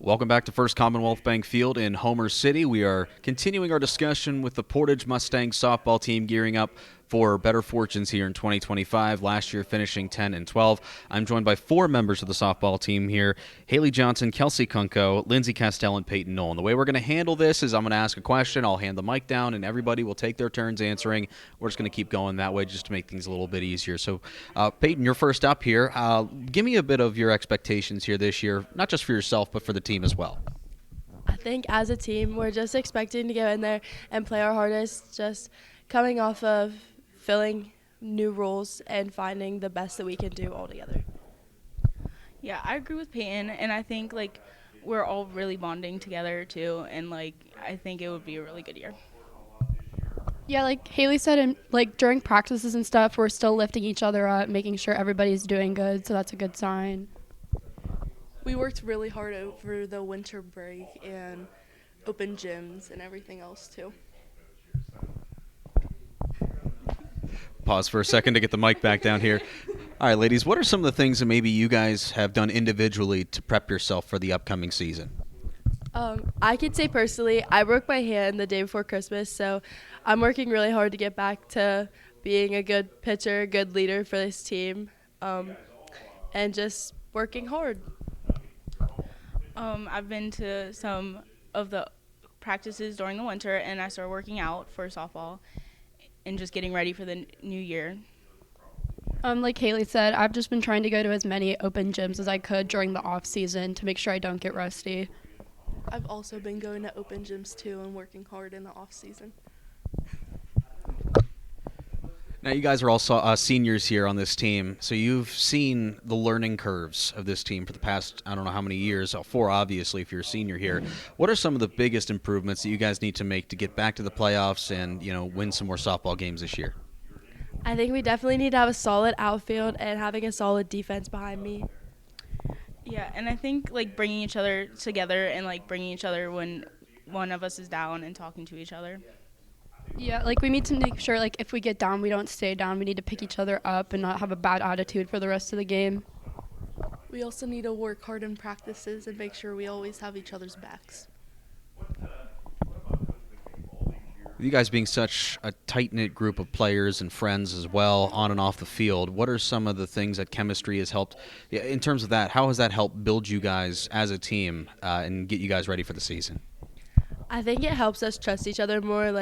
Welcome back to First Commonwealth Bank Field in Homer City. We are continuing our discussion with the Portage Mustangs softball team gearing up for better fortunes here in 2025, last year finishing 10-12. I'm joined by four members of the softball team here: Haylee Johnson, Kelsey Kunko, Lyndsey, Castel, and Payton Noll. And the way we're going to handle this is I'm going to ask a question, I'll hand the mic down, and everybody will take their turns answering. We're just going to keep going that way just to make things a little bit easier. So, Payton, you're first up here. Give me a bit of your expectations here this year, not just for yourself, but for the team as well. I think as a team, we're just expecting to go in there and play our hardest, just coming off of filling new roles and finding the best that we can do all together. Yeah, I agree with Payton, and I think, we're all really bonding together, too, and, I think it would be a really good year. Yeah, like Haylee said, during practices and stuff, we're still lifting each other up, making sure everybody's doing good, so that's a good sign. We worked really hard over the winter break and open gyms and everything else, too. Pause for a second to get the mic back down here. All right, ladies, what are some of the things that maybe you guys have done individually to prep yourself for the upcoming season? I could say personally, I broke my hand the day before Christmas, so I'm working really hard to get back to being a good pitcher, good leader for this team, and just working hard. I've been to some of the practices during the winter, and I started working out for softball and just getting ready for the new year. Like Haylee said, I've just been trying to go to as many open gyms as I could during the off season to make sure I don't get rusty. I've also been going to open gyms, too, and working hard in the off season. Now, you guys are all seniors here on this team, so you've seen the learning curves of this team for the past, I don't know how many years, 4 obviously if you're a senior here. What are some of the biggest improvements that you guys need to make to get back to the playoffs and, win some more softball games this year? I think we definitely need to have a solid outfield and having a solid defense behind me. Yeah, and I think, bringing each other together and, bringing each other when one of us is down and talking to each other. Yeah, we need to make sure, if we get down, we don't stay down. We need to pick each other up and not have a bad attitude for the rest of the game. We also need to work hard in practices and make sure we always have each other's backs. With you guys being such a tight-knit group of players and friends as well, on and off the field, what are some of the things that chemistry has helped, in terms of that, how has that helped build you guys as a team and get you guys ready for the season? I think it helps us trust each other more.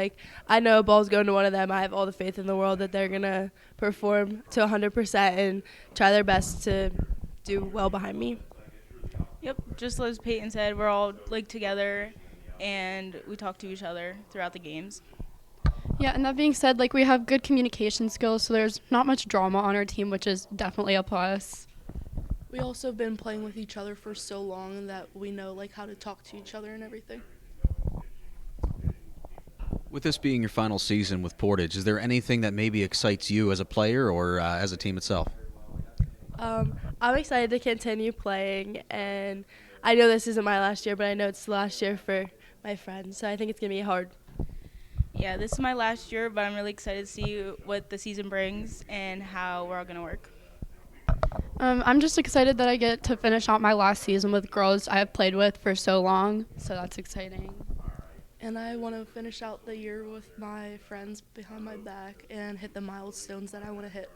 I know a ball's going to one of them. I have all the faith in the world that they're going to perform to 100% and try their best to do well behind me. Yep, just as Payton said, we're all, together, and we talk to each other throughout the games. Yeah, and that being said, we have good communication skills, so there's not much drama on our team, which is definitely a plus. We also have been playing with each other for so long that we know, how to talk to each other and everything. With this being your final season with Portage, is there anything that maybe excites you as a player or as a team itself? I'm excited to continue playing, and I know this isn't my last year, but I know it's the last year for my friends, so I think it's going to be hard. Yeah, this is my last year, but I'm really excited to see what the season brings and how we're all going to work. I'm just excited that I get to finish out my last season with girls I have played with for so long, so that's exciting. And I want to finish out the year with my friends behind my back and hit the milestones that I want to hit.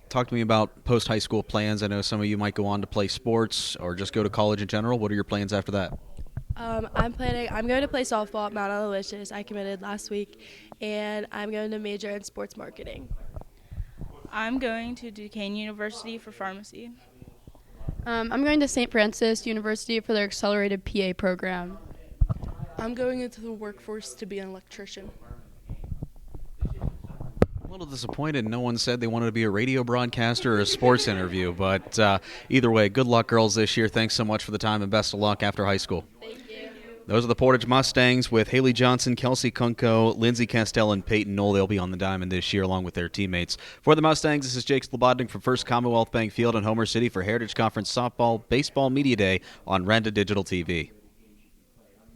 Talk to me about post-high school plans. I know some of you might go on to play sports or just go to college in general. What are your plans after that? I'm going to play softball at Mount Aloysius. I committed last week, and I'm going to major in sports marketing. I'm going to Duquesne University for pharmacy. I'm going to St. Francis University for their accelerated PA program. I'm going into the workforce to be an electrician. A little disappointed no one said they wanted to be a radio broadcaster or a sports interview, but either way, good luck, girls, this year. Thanks so much for the time, and best of luck after high school. Thank you. Those are the Portage Mustangs with Haylee Johnson, Kelsey Kunko, Lyndsey, Castel, and Payton Noll. They'll be on the diamond this year along with their teammates. For the Mustangs, this is Jake Slebodnick from First Commonwealth Bank Field in Homer City for Heritage Conference Softball Baseball Media Day on Renda Digital TV.